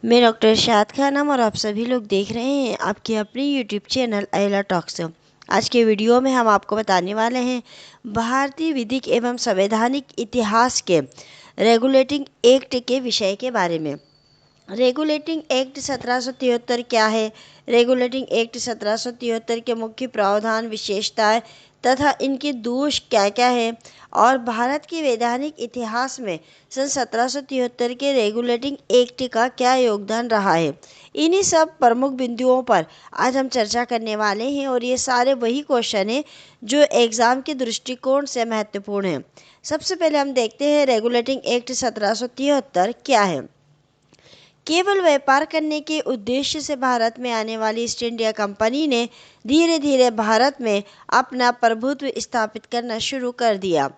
मैं डॉक्टर शाद खानम और आप सभी लोग देख रहे हैं आपकी अपनी यूट्यूब चैनल अयला टॉक्स। आज के वीडियो में हम आपको बताने वाले हैं भारतीय विधिक एवं संवैधानिक इतिहास के रेगुलेटिंग एक्ट के विषय के बारे में। रेगुलेटिंग एक्ट 1773 क्या है? रेगुलेटिंग एक्ट 1773 के मुख्य प्रावधान, विशेषताएं तथा इनके दोष क्या क्या है और भारत के वैधानिक इतिहास में सन 1773 के रेगुलेटिंग एक्ट का क्या योगदान रहा है, इन्हीं सब प्रमुख बिंदुओं पर आज हम चर्चा करने वाले हैं। और ये सारे वही क्वेश्चन हैं जो एग्ज़ाम के दृष्टिकोण से महत्वपूर्ण हैं। सबसे पहले हम देखते हैं रेगुलेटिंग एक्ट 1773 क्या है। केवल व्यापार करने के उद्देश्य से भारत में आने वाली ईस्ट इंडिया कंपनी ने धीरे धीरे भारत में अपना प्रभुत्व स्थापित करना शुरू कर दिया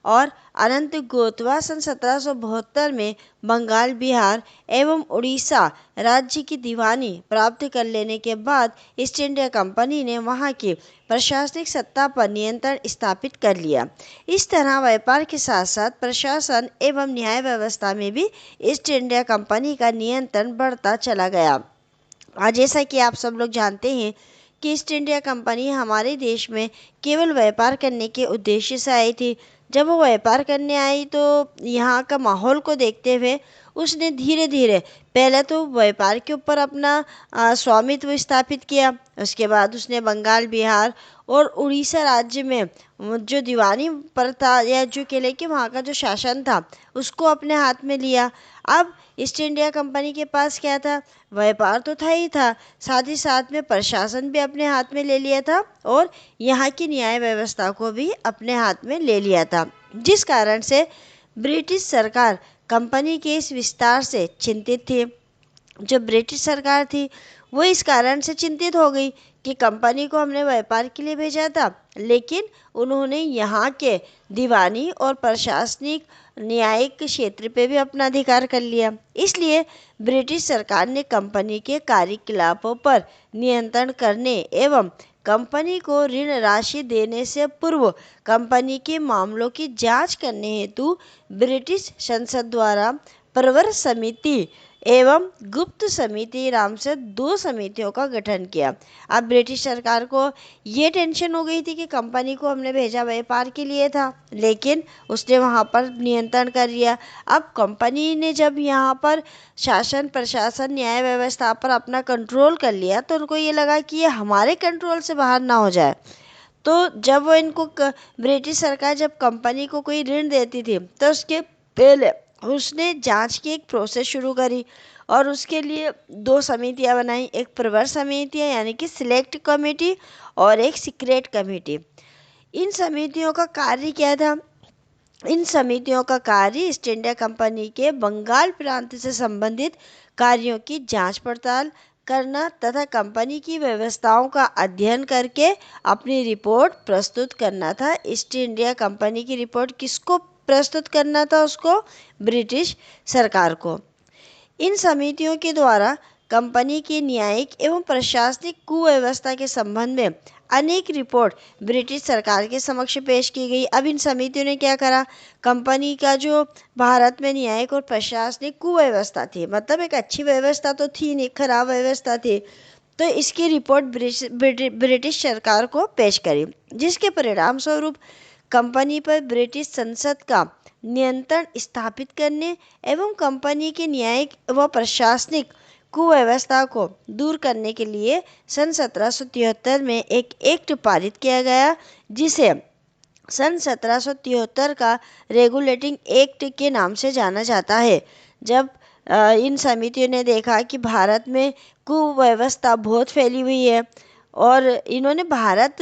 और अनंत गोतवा सन 1772 में बंगाल, बिहार एवं उड़ीसा राज्य की दीवानी प्राप्त कर लेने के बाद ईस्ट इंडिया कंपनी ने वहां की प्रशासनिक सत्ता पर नियंत्रण स्थापित कर लिया। इस तरह व्यापार के साथ साथ प्रशासन एवं न्याय व्यवस्था में भी ईस्ट इंडिया कंपनी का नियंत्रण बढ़ता चला गया। आज जैसा कि आप सब लोग जानते हैं कि ईस्ट इंडिया कंपनी हमारे देश में केवल व्यापार करने के उद्देश्य से आई थी। जब वो व्यापार करने आई तो यहाँ का माहौल को देखते हुए उसने धीरे धीरे पहले तो व्यापार के ऊपर अपना स्वामित्व स्थापित किया। उसके बाद उसने बंगाल, बिहार और उड़ीसा राज्य में जो दीवानी प्रथा या जो कह कि वहाँ का जो शासन था उसको अपने हाथ में लिया। अब ईस्ट इंडिया कंपनी के पास क्या था? व्यापार तो था ही था, साथ ही साथ में प्रशासन भी अपने हाथ में ले लिया था और यहाँ की न्याय व्यवस्था को भी अपने हाथ में ले लिया था, जिस कारण से ब्रिटिश सरकार कंपनी के इस विस्तार से चिंतित थी। जो ब्रिटिश सरकार थी वो इस कारण से चिंतित हो गई कि कंपनी को हमने व्यापार के लिए भेजा था, लेकिन उन्होंने यहाँ के दीवानी और प्रशासनिक न्यायिक क्षेत्र पे भी अपना अधिकार कर लिया। इसलिए ब्रिटिश सरकार ने कंपनी के कार्यकलापों पर नियंत्रण करने एवं कंपनी को ऋण राशि देने से पूर्व कंपनी के मामलों की जांच करने हेतु ब्रिटिश संसद द्वारा प्रवर समिति एवं गुप्त समिति नाम से दो समितियों का गठन किया। अब ब्रिटिश सरकार को ये टेंशन हो गई थी कि कंपनी को हमने भेजा व्यापार के लिए था, लेकिन उसने वहाँ पर नियंत्रण कर लिया। अब कंपनी ने जब यहाँ पर शासन, प्रशासन, न्याय व्यवस्था पर अपना कंट्रोल कर लिया तो उनको ये लगा कि ये हमारे कंट्रोल से बाहर ना हो जाए। तो जब वो इनको ब्रिटिश सरकार जब कंपनी को कोई ऋण देती थी तो उसके पहले उसने जांच की एक प्रोसेस शुरू करी और उसके लिए दो समितियां बनाई, एक प्रवर समितियां यानी कि सिलेक्ट कमेटी और एक सीक्रेट कमेटी। इन समितियों का कार्य क्या था? इन समितियों का कार्य ईस्ट इंडिया कंपनी के बंगाल प्रांत से संबंधित कार्यों की जांच पड़ताल करना तथा कंपनी की व्यवस्थाओं का अध्ययन करके अपनी रिपोर्ट प्रस्तुत करना था। ईस्ट इंडिया कंपनी की रिपोर्ट किसको प्रस्तुत करना था? उसको ब्रिटिश सरकार को। इन समितियों के द्वारा कंपनी की न्यायिक एवं प्रशासनिक कुव्यवस्था के संबंध में अनेक रिपोर्ट ब्रिटिश सरकार के समक्ष पेश की गई। अब इन समितियों ने क्या करा? कंपनी का जो भारत में न्यायिक और प्रशासनिक कुव्यवस्था थी, मतलब एक अच्छी व्यवस्था तो थी नहीं, खराब व्यवस्था थी, तो इसकी रिपोर्ट ब्रिटिश सरकार को पेश करी, जिसके परिणाम स्वरूप कंपनी पर ब्रिटिश संसद का नियंत्रण स्थापित करने एवं कंपनी के न्यायिक व प्रशासनिक कुव्यवस्था को दूर करने के लिए सन 1773 में एक एक्ट पारित किया गया, जिसे सन 1773 का रेगुलेटिंग एक्ट के नाम से जाना जाता है। जब इन समितियों ने देखा कि भारत में कुव्यवस्था बहुत फैली हुई है और इन्होंने भारत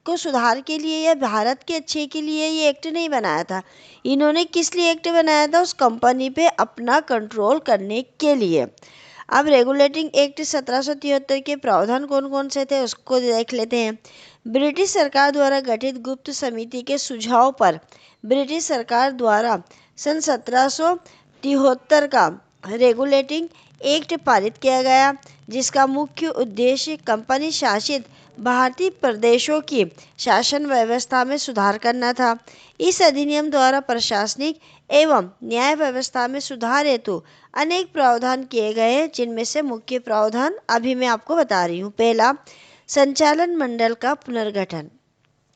को सुधार के लिए या भारत के अच्छे के लिए ये एक्ट नहीं बनाया था, इन्होंने किस लिए एक्ट बनाया था? उस कंपनी पे अपना कंट्रोल करने के लिए। अब रेगुलेटिंग एक्ट 1773 के प्रावधान कौन कौन से थे उसको देख लेते हैं। ब्रिटिश सरकार द्वारा गठित गुप्त समिति के सुझाव पर ब्रिटिश सरकार द्वारा सन 1773 का रेगुलेटिंग एक्ट पारित किया गया, जिसका मुख्य उद्देश्य कंपनी शासित भारतीय प्रदेशों की शासन व्यवस्था में सुधार करना था। इस अधिनियम द्वारा प्रशासनिक एवं न्याय व्यवस्था में सुधार हेतु अनेक प्रावधान किए गए, जिनमें से मुख्य प्रावधान अभी मैं आपको बता रही हूँ। पहला, संचालन मंडल का पुनर्गठन।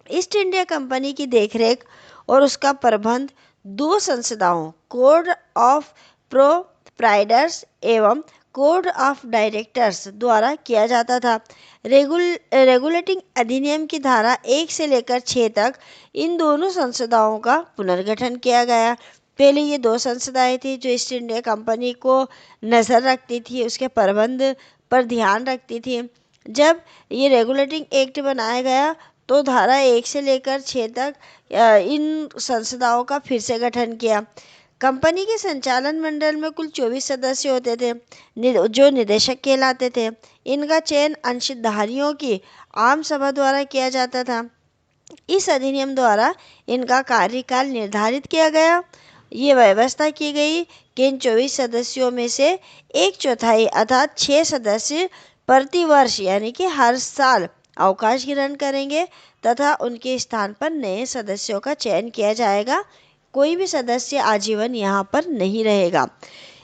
ईस्ट इंडिया कंपनी की देखरेख और उसका प्रबंध दो संस्थाओं, कोड ऑफ प्रोप्राइटर्स एवं कोड ऑफ डायरेक्टर्स द्वारा किया जाता था। रेगुलेटिंग अधिनियम की धारा 1 से लेकर 6 तक इन दोनों संस्थाओं का पुनर्गठन किया गया। पहले ये दो संस्थाएं थी जो ईस्ट इंडिया कंपनी को नज़र रखती थी, उसके प्रबंध पर ध्यान रखती थी। जब ये रेगुलेटिंग एक्ट बनाया गया तो धारा 1 से लेकर 6 तक इन संस्थाओं का फिर से गठन किया। कंपनी के संचालन मंडल में कुल 24 सदस्य होते थे, जो निदेशक कहलाते थे। इनका चयन अंशधारियों की आम सभा द्वारा किया जाता था। इस अधिनियम द्वारा इनका कार्यकाल निर्धारित किया गया। ये व्यवस्था की गई कि इन 24 सदस्यों में से 1/4 अर्थात 6 सदस्य प्रति वर्ष यानी कि हर साल अवकाश ग्रहण करेंगे तथा उनके स्थान पर नए सदस्यों का चयन किया जाएगा। कोई भी सदस्य आजीवन यहाँ पर नहीं रहेगा।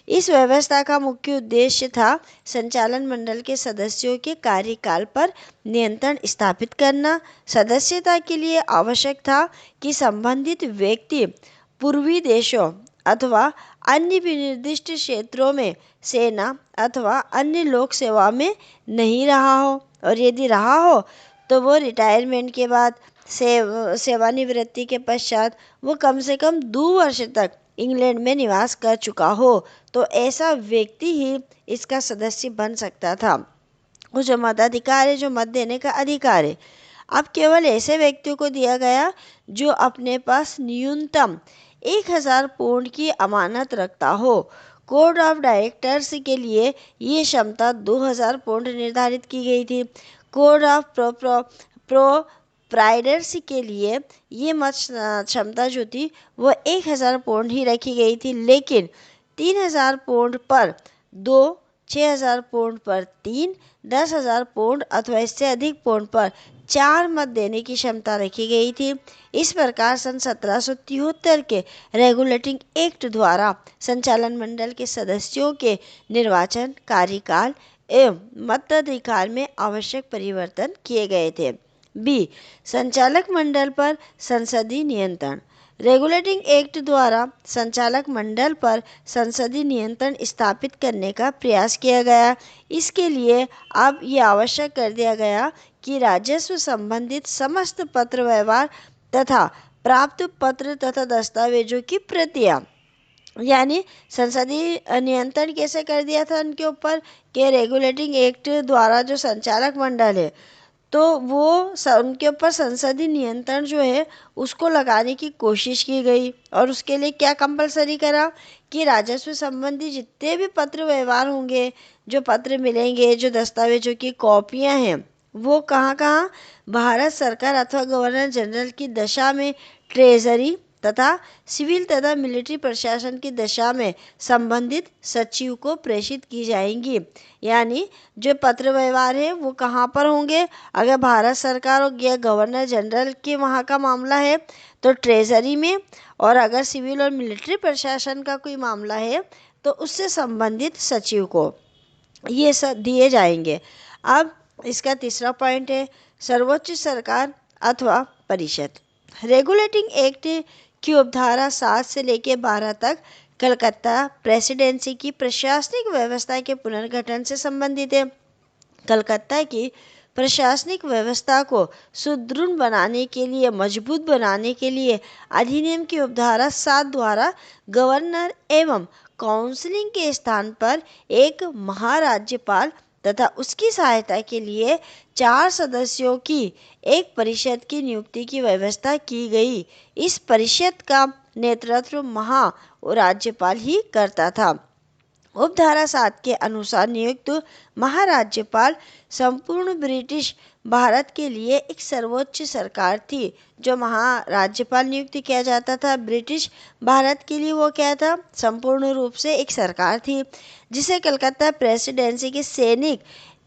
इस व्यवस्था का मुख्य उद्देश्य था संचालन मंडल के सदस्यों के कार्यकाल पर नियंत्रण स्थापित करना। सदस्यता के लिए आवश्यक था कि संबंधित व्यक्ति पूर्वी देशों अथवा अन्य विनिर्दिष्ट क्षेत्रों में सेना अथवा अन्य लोक सेवा में नहीं रहा हो, और यदि रहा हो तो वो रिटायरमेंट के बाद सेवानिवृत्ति के पश्चात वो कम से कम 2 वर्ष तक इंग्लैंड में निवास कर चुका हो, तो ऐसा व्यक्ति ही इसका सदस्य बन सकता था। वो जो मताधिकार है, जो मत देने का अधिकार है, अब केवल ऐसे व्यक्तियों को दिया गया जो अपने पास न्यूनतम 1000 पौंड की अमानत रखता हो। कोड ऑफ डायरेक्टर्स के लिए ये क्षमता 2000 पौंड निर्धारित की गई थी। कोड ऑफ प्रोप्राइटर्स के लिए ये मत क्षमता जो थी वो 1000 पौंड ही रखी गई थी, लेकिन 3000 पौंड पर 2, 6000 पौंड पर 3, 10,000 पौंड अथवा इससे अधिक पौंड पर 4 मत देने की क्षमता रखी गई थी। इस प्रकार सन 1773 के रेगुलेटिंग एक्ट द्वारा संचालन मंडल के सदस्यों के निर्वाचन, कार्यकाल एवं मताधिकार में आवश्यक परिवर्तन किए गए थे। बी, संचालक मंडल पर संसदीय नियंत्रण। रेगुलेटिंग एक्ट द्वारा संचालक मंडल पर संसदीय नियंत्रण स्थापित करने का प्रयास किया गया। इसके लिए अब ये आवश्यक कर दिया गया कि राजस्व संबंधित समस्त पत्र व्यवहार तथा प्राप्त पत्र तथा दस्तावेजों की प्रतियां, यानी संसदीय नियंत्रण कैसे कर दिया था उनके ऊपर कि रेगुलेटिंग एक्ट द्वारा जो संचालक मंडल है तो वो उनके ऊपर संसदीय नियंत्रण जो है उसको लगाने की कोशिश की गई, और उसके लिए क्या कंपलसरी करा कि राजस्व संबंधी जितने भी पत्र व्यवहार होंगे, जो पत्र मिलेंगे, जो दस्तावेजों की कॉपियां हैं, वो कहाँ कहाँ भारत सरकार अथवा गवर्नर जनरल की दशा में ट्रेजरी तथा सिविल तथा मिलिट्री प्रशासन की दशा में संबंधित सचिव को प्रेषित की जाएंगी। यानी जो पत्र व्यवहार है वो कहाँ पर होंगे, अगर भारत सरकार और या गवर्नर जनरल के वहाँ का मामला है तो ट्रेजरी में, और अगर सिविल और मिलिट्री प्रशासन का कोई मामला है तो उससे संबंधित सचिव को ये सब दिए जाएंगे। अब इसका तीसरा पॉइंट है सर्वोच्च सरकार अथवा परिषद। रेगुलेटिंग एक्ट की उपधारा 7 से लेकर 12 तक कलकत्ता प्रेसिडेंसी की प्रशासनिक व्यवस्था के पुनर्गठन से संबंधित है। कलकत्ता की प्रशासनिक व्यवस्था को सुदृढ़ बनाने के लिए, मजबूत बनाने के लिए अधिनियम की उपधारा 7 द्वारा गवर्नर एवं काउंसिलिंग के स्थान पर एक महाराज्यपाल तथा उसकी सहायता के लिए 4 सदस्यों की एक परिषद की नियुक्ति की व्यवस्था की गई। इस परिषद का नेतृत्व महाराज्यपाल ही करता था। उपधारा 7 के अनुसार नियुक्त महाराज्यपाल संपूर्ण ब्रिटिश भारत के लिए एक सर्वोच्च सरकार थी। जो महाराज्यपाल नियुक्त किया जाता था ब्रिटिश भारत के लिए, वो क्या था, संपूर्ण रूप से एक सरकार थी, जिसे कलकत्ता प्रेसिडेंसी के सैनिक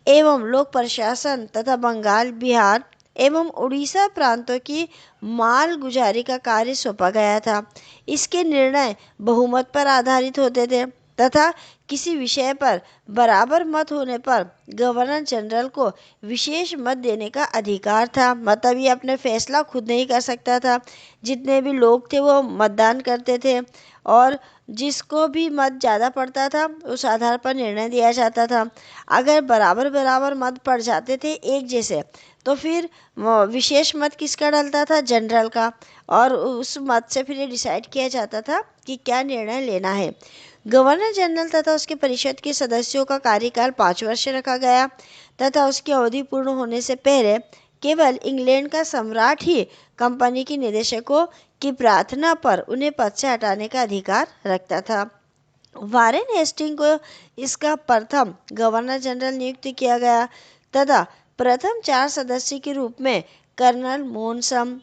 एवं लोक प्रशासन तथा बंगाल, बिहार एवं उड़ीसा प्रांतों की माल गुजारी का कार्य सौंपा गया था। इसके निर्णय बहुमत पर आधारित होते थे तथा किसी विषय पर बराबर मत होने पर गवर्नर जनरल को विशेष मत देने का अधिकार था। मतलब ये अपने फैसला खुद नहीं कर सकता था, जितने भी लोग थे वो मतदान करते थे और जिसको भी मत ज़्यादा पड़ता था उस आधार पर निर्णय दिया जाता था। अगर बराबर बराबर मत पड़ जाते थे एक जैसे, तो फिर विशेष मत किसका डलता था? जनरल का। और उस मत से फिर ये डिसाइड किया जाता था कि क्या निर्णय लेना है। गवर्नर जनरल तथा उसके परिषद के सदस्यों का कार्यकाल 5 वर्ष रखा गया तथा उसकी अवधि पूर्ण होने से पहले केवल इंग्लैंड का सम्राट ही कंपनी के निदेशकों की प्रार्थना पर उन्हें पद से हटाने का अधिकार रखता था। वारेन हेस्टिंग को इसका प्रथम गवर्नर जनरल नियुक्त किया गया तथा प्रथम 4 सदस्य के रूप में कर्नल मोनसम,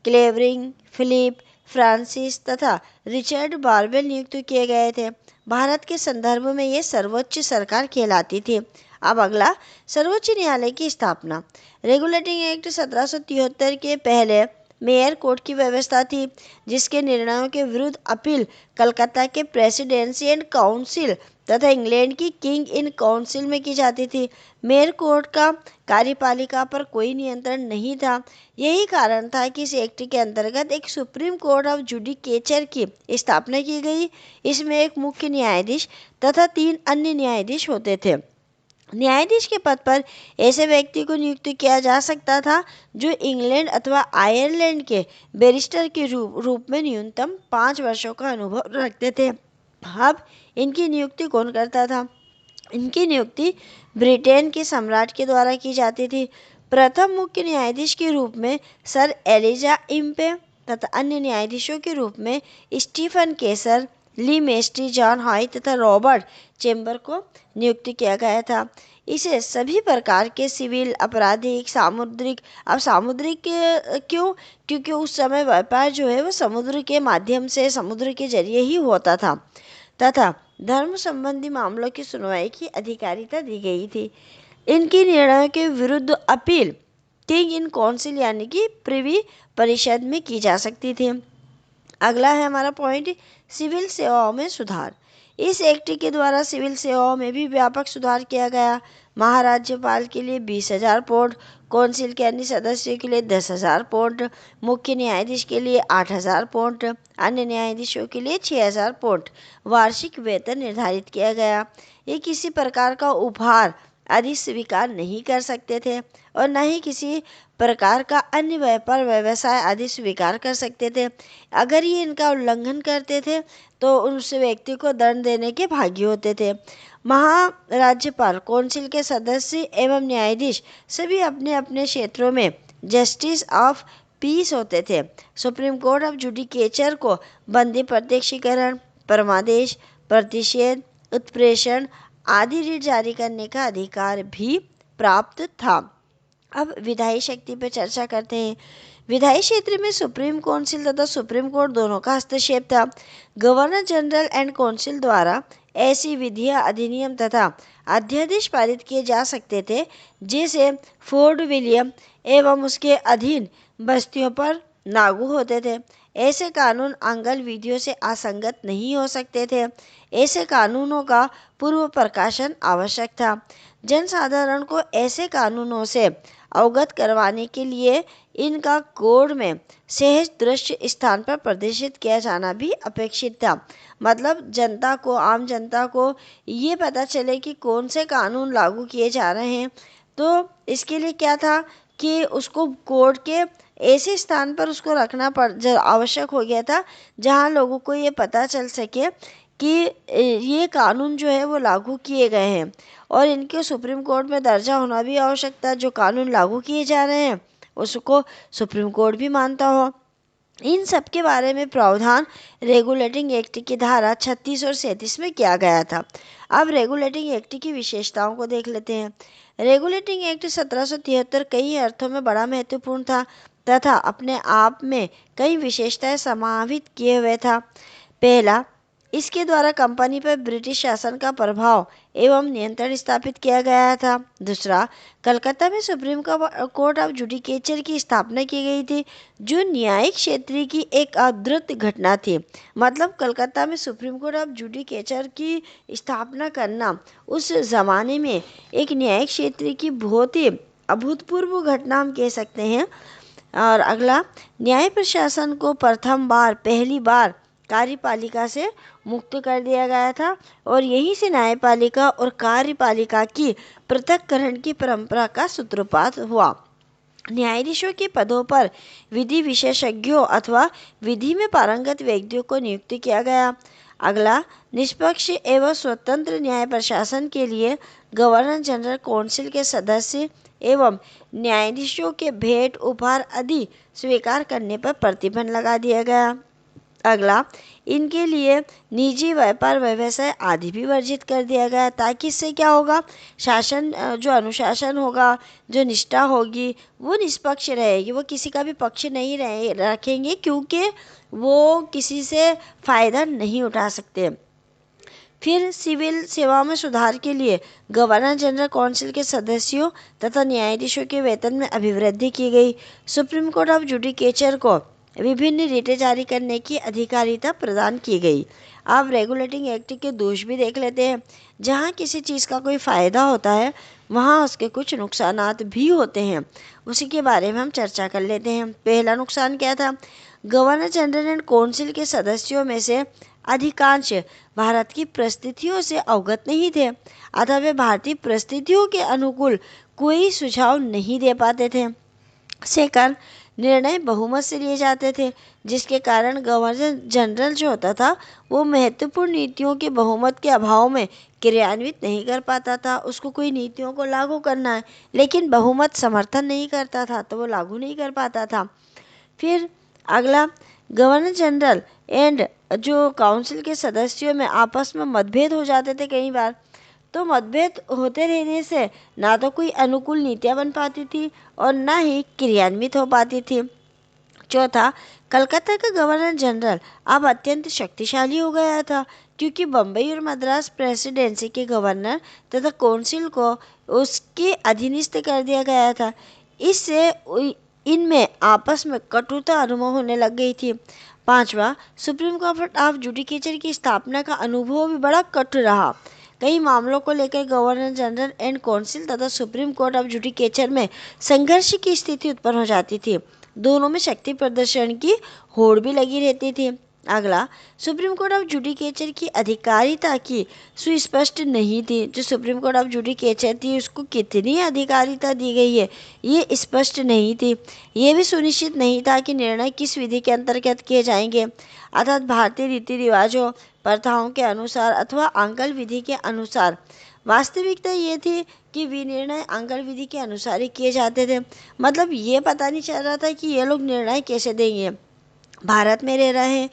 क्लेवरिंग, फिलिप, फ्रांसिस तथा रिचर्ड बारवेल नियुक्त किए गए थे। भारत के संदर्भ में ये सर्वोच्च सरकार कहलाती थी। अब अगला, सर्वोच्च न्यायालय की स्थापना। रेगुलेटिंग एक्ट 1773 के पहले मेयर कोर्ट की व्यवस्था थी, जिसके निर्णयों के विरुद्ध अपील कलकत्ता के प्रेसिडेंसी एंड काउंसिल तथा इंग्लैंड की किंग इन काउंसिल में की जाती थी। मेयर कोर्ट का कार्यपालिका पर कोई नियंत्रण नहीं था। यही कारण था कि इस एक्ट के अंतर्गत एक सुप्रीम कोर्ट ऑफ जुडिकेचर की स्थापना की गई। इसमें एक मुख्य न्यायाधीश तथा 3 अन्य न्यायाधीश होते थे। न्यायाधीश के पद पर ऐसे व्यक्ति को नियुक्त किया जा सकता था जो इंग्लैंड अथवा आयरलैंड के बैरिस्टर के रूप में न्यूनतम 5 वर्षों का अनुभव रखते थे। अब इनकी नियुक्ति कौन करता था? इनकी नियुक्ति ब्रिटेन के सम्राट के द्वारा की जाती थी। प्रथम मुख्य न्यायाधीश के रूप में सर एलिजा इम्पे तथा अन्य न्यायाधीशों के रूप में स्टीफन केसर, ली मेस्ट्री, जॉन हॉय तथा रॉबर्ट चेम्बर को नियुक्त किया गया था। इसे सभी प्रकार के सिविल, आपराधिक, सामुद्रिक, अब सामुद्रिक क्यों? क्योंकि उस समय व्यापार जो है वो समुद्र के माध्यम से, समुद्र के जरिए ही होता था तथा धर्म संबंधी मामलों की सुनवाई की अधिकारिता दी गई थी। इनकी निर्णयों के विरुद्ध अपील किंग इन काउंसिल यानी कि प्रिवी परिषद में की जा सकती थी। अगला है हमारा पॉइंट, सिविल सेवाओं में सुधार। इस एक्ट के द्वारा सिविल सेवाओं में भी व्यापक सुधार किया गया। महाराज्यपाल के लिए 20,000 पौंड, काउंसिल के अन्य सदस्यों के लिए 10,000 पौंड, मुख्य न्यायाधीश के लिए 8,000 पौंड, अन्य न्यायाधीशों के लिए 6,000 पौंड वार्षिक वेतन निर्धारित किया गया। ये किसी प्रकार का उपहार आदि स्वीकार नहीं कर सकते थे और न ही किसी प्रकार का अन्य व्यापार, व्यवसाय आदि स्वीकार कर सकते थे। अगर ये इनका उल्लंघन करते थे तो उस व्यक्ति को दंड देने के भागी होते थे। महाराज्यपाल, काउंसिल के सदस्य एवं न्यायाधीश सभी अपने अपने क्षेत्रों में जस्टिस ऑफ पीस होते थे। सुप्रीम कोर्ट ऑफ जुडिकेचर को बंदी प्रत्यक्षीकरण, परमादेश, प्रतिषेध, उत्प्रेषण आदि रीट जारी करने का अधिकार भी प्राप्त था। अब विधायी शक्ति पर चर्चा करते हैं। विधायी क्षेत्र में सुप्रीम काउंसिल तथा सुप्रीम कोर्ट दोनों का हस्तक्षेप था। गवर्नर जनरल एंड काउंसिल द्वारा ऐसी विधियां, अधिनियम तथा अध्यादेश पारित किए जा सकते थे जैसे फोर्ट विलियम एवं उसके अधीन बस्तियों पर लागू होते थे। ऐसे कानून आंगल विधियों से असंगत नहीं हो सकते थे। ऐसे कानूनों का पूर्व प्रकाशन आवश्यक था। जनसाधारण को ऐसे कानूनों से अवगत करवाने के लिए इनका कोड में सहज दृश्य स्थान पर प्रदर्शित किया जाना भी अपेक्षित था। मतलब जनता को, आम जनता को ये पता चले कि कौन से कानून लागू किए जा रहे हैं। तो इसके लिए क्या था कि उसको कोर्ट के ऐसे स्थान पर उसको रखना आवश्यक हो गया था जहां लोगों को ये पता चल सके कि ये कानून जो है वो लागू किए गए हैं और इनके सुप्रीम कोर्ट में दर्जा होना भी आवश्यक था। जो कानून लागू किए जा रहे हैं उसको सुप्रीम कोर्ट भी मानता हो। इन सब के बारे में प्रावधान रेगुलेटिंग एक्ट की धारा 36 और 37 में किया गया था। अब रेगुलेटिंग एक्ट की विशेषताओं को देख लेते हैं। रेगुलेटिंग एक्ट 1773 कई अर्थों में बड़ा महत्वपूर्ण था तथा अपने आप में कई विशेषताएं समावित किए हुए था। पहला, इसके द्वारा कंपनी पर ब्रिटिश शासन का प्रभाव एवं नियंत्रण स्थापित किया गया था। दूसरा, कलकत्ता में सुप्रीम कोर्ट ऑफ जुडिकेचर की स्थापना की गई थी, जो न्यायिक क्षेत्र की एक अद्भुत घटना थी। मतलब कलकत्ता में सुप्रीम कोर्ट ऑफ जुडिकेचर की स्थापना करना उस जमाने में एक न्यायिक क्षेत्र की बहुत ही अभूतपूर्व घटना हम कह सकते हैं। और अगला, न्याय प्रशासन को पहली बार कार्यपालिका से मुक्त कर दिया गया था और यहीं से न्यायपालिका और कार्यपालिका की पृथक्करण की परंपरा का सूत्रपात हुआ। न्यायाधीशों के पदों पर विधि विशेषज्ञों अथवा विधि में पारंगत व्यक्तियों को नियुक्त किया गया। अगला, निष्पक्ष एवं स्वतंत्र न्याय प्रशासन के लिए गवर्नर जनरल काउंसिल के सदस्य एवं न्यायाधीशों के भेंट उपहार आदि स्वीकार करने पर प्रतिबंध लगा दिया गया। अगला, इनके लिए निजी व्यापार व्यवसाय आदि भी वर्जित कर दिया गया, ताकि इससे क्या होगा, शासन जो अनुशासन होगा, जो निष्ठा होगी, वो निष्पक्ष रहेगी, वो किसी का भी पक्ष नहीं रखेंगे, क्योंकि वो किसी से फायदा नहीं उठा सकते। फिर सिविल सेवाओं में सुधार के लिए गवर्नर जनरल काउंसिल के सदस्यों तथा न्यायाधीशों के वेतन में अभिवृद्धि की गई। सुप्रीम कोर्ट ऑफ जुडिकेचर को विभिन्न रिटें जारी करने की अधिकारिता प्रदान की गई। अब रेगुलेटिंग एक्ट के दोष भी देख लेते हैं। जहाँ किसी चीज़ का कोई फ़ायदा होता है, वहाँ उसके कुछ नुकसानात भी होते हैं, उसी के बारे में हम चर्चा कर लेते हैं। पहला नुकसान क्या था? गवर्नर जनरल एंड काउंसिल के सदस्यों में से अधिकांश भारत की परिस्थितियों से अवगत नहीं थे, अतः वे भारतीय परिस्थितियों के अनुकूल कोई सुझाव नहीं दे पाते थे। सेकंड, निर्णय बहुमत से लिए जाते थे, जिसके कारण गवर्नर जनरल जो होता था वो महत्वपूर्ण नीतियों के बहुमत के अभाव में क्रियान्वित नहीं कर पाता था। उसको कोई नीतियों को लागू करना है, लेकिन बहुमत समर्थन नहीं करता था, तो वो लागू नहीं कर पाता था। फिर अगला, गवर्नर जनरल एंड जो काउंसिल के सदस्यों में आपस में मतभेद हो जाते थे कई बार, तो मतभेद होते रहने से ना तो कोई अनुकूल नीतियाँ बन पाती थी और ना ही क्रियान्वित हो पाती थी। चौथा, कलकत्ता का गवर्नर जनरल अब अत्यंत शक्तिशाली हो गया था, क्योंकि बम्बई और मद्रास प्रेसिडेंसी के गवर्नर तथा काउंसिल को उसके अधीनस्थ कर दिया गया था। इससे इनमें आपस में कटुता अनुभव होने लग गई थी। पांचवा, सुप्रीम कोर्ट ऑफ जुडिकेचर की स्थापना का अनुभव भी बड़ा कठिन रहा। कई मामलों को लेकर गवर्नर जनरल एंड काउंसिल तथा सुप्रीम कोर्ट ऑफ जुडिकेचर में संघर्ष की स्थिति उत्पन्न हो जाती थी। दोनों में शक्ति प्रदर्शन की होड़ भी लगी रहती थी। अगला, सुप्रीम कोर्ट ऑफ जुडिकेचर की अधिकारिता की सुस्पष्ट नहीं थी। जो सुप्रीम कोर्ट ऑफ जुडिकेचर थी, उसको कितनी अधिकारिता दी गई है, ये स्पष्ट नहीं थी। ये भी सुनिश्चित नहीं था कि निर्णय किस विधि के अंतर्गत किए जाएंगे, अर्थात भारतीय रीति रिवाजों प्रथाओं के अनुसार अथवा आंकल विधि के अनुसार। वास्तविकता ये थी कि विनिर्णय आंकल विधि के अनुसार ही किए जाते थे। मतलब ये पता नहीं चल रहा था कि ये लोग निर्णय कैसे देंगे। भारत में रह रहे हैं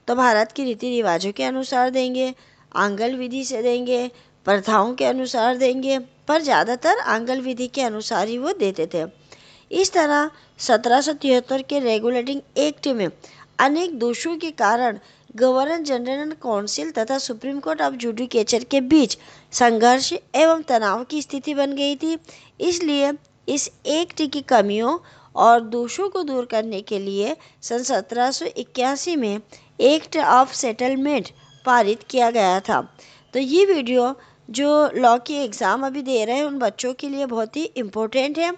तो भारत के रीति रिवाजों के अनुसार देंगे, आंगल विधि से देंगे, प्रथाओं के अनुसार देंगे, पर ज़्यादातर आंगल विधि के अनुसार ही वो देते थे। इस तरह 1773 के रेगुलेटिंग एक्ट में अनेक दोषों के कारण गवर्नर जनरल काउंसिल तथा सुप्रीम कोर्ट ऑफ जुडिकेचर के बीच संघर्ष एवं तनाव की स्थिति बन गई थी। इसलिए इस एक्ट की कमियों और दोषों को दूर करने के लिए सन 1781 में एक्ट ऑफ सेटलमेंट पारित किया गया था। तो ये वीडियो जो लॉ की एग्ज़ाम अभी दे रहे हैं उन बच्चों के लिए बहुत ही इम्पोर्टेंट है।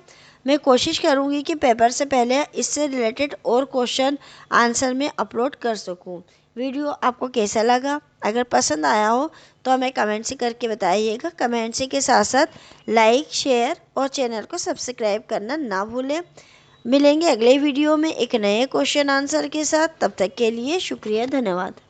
मैं कोशिश करूँगी कि पेपर से पहले इससे रिलेटेड और क्वेश्चन आंसर में अपलोड कर सकूँ। वीडियो आपको कैसा लगा? अगर पसंद आया हो तो हमें कमेंट से करके बताइएगा। कमेंट से के साथ साथ लाइक, शेयर और चैनल को सब्सक्राइब करना ना भूलें। मिलेंगे अगले वीडियो में एक नए क्वेश्चन आंसर के साथ। तब तक के लिए शुक्रिया, धन्यवाद।